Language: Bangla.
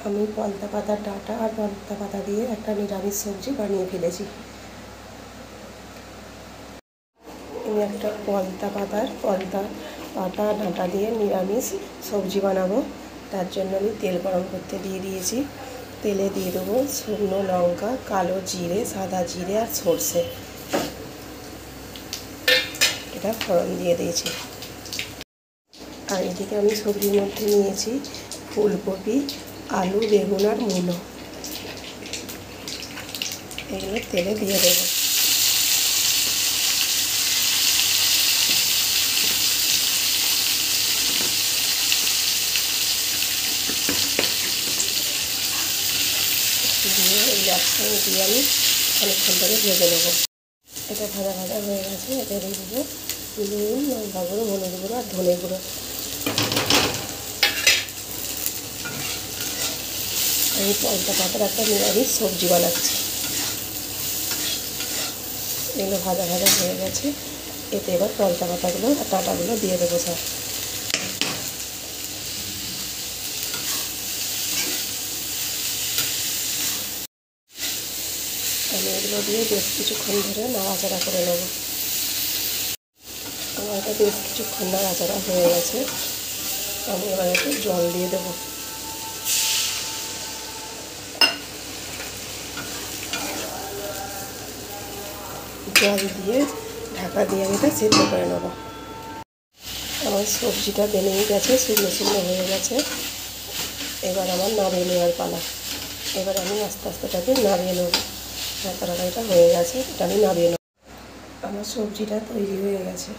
আমি পলতা পাতার ডাঁটা আর পলতা পাতা দিয়ে একটা নিরামিষ সবজি বানিয়ে ফেলেছি। আমি একটা পলতা পাতা ডাঁটা দিয়ে নিরামিষ সবজি বানাবো। তার জন্য আমি তেল গরম করতে দিয়ে দিয়েছি। তেলে দিয়ে দেবো শুকনো লঙ্কা, কালো জিরে, সাদা জিরে আর সর্ষে। এটা ফোড়ন দিয়ে দিয়েছি। আর এদিকে আমি সবজির মধ্যে নিয়েছি ফুলকপি, আলু, বেগুন আর মূলো। এগুলো তেলে দিয়ে দেবো। দিয়ে একসঙ্গে দিয়ে আমি অনেকক্ষণ ধরে ভেজে নেবো। এটা ভাজা হয়ে গেছে। এটা দিয়ে দেবো নুন, লঙ্কা গুঁড়ো, হলুদ গুঁড়ো আর ধনে গুঁড়ো। আমি পলতা পাতার একটা নিরামিষ সবজি বানাচ্ছি। এগুলো ভাজা হয়ে গেছে। এতে এবার পলতা পাতাগুলো আর ডাঁটাগুলো দিয়ে দেবো সব। আমি এগুলো দিয়ে বেশ কিছুক্ষণ ধরে নাড়াচাড়া করে নেব। আমার এটা বেশ কিছুক্ষণ নাড়াচাড়া হয়ে গেছে। আমি এবার একটু জল দিয়ে দেবো। জল দিয়ে ঢাকা দিয়ে আমি এটা সেদ্ধ করে নেব। আমার সবজিটা বেনেই গেছে, শুকনো হয়ে গেছে। এবার আমার নামিয়ে নেওয়ার পালা। এবার আমি আস্তে আস্তে এটাকে নামিয়ে নেব। তরকারিটা হয়ে গেছে, এটা আমি নামিয়ে নেব। আমার সবজিটা তৈরি হয়ে গেছে।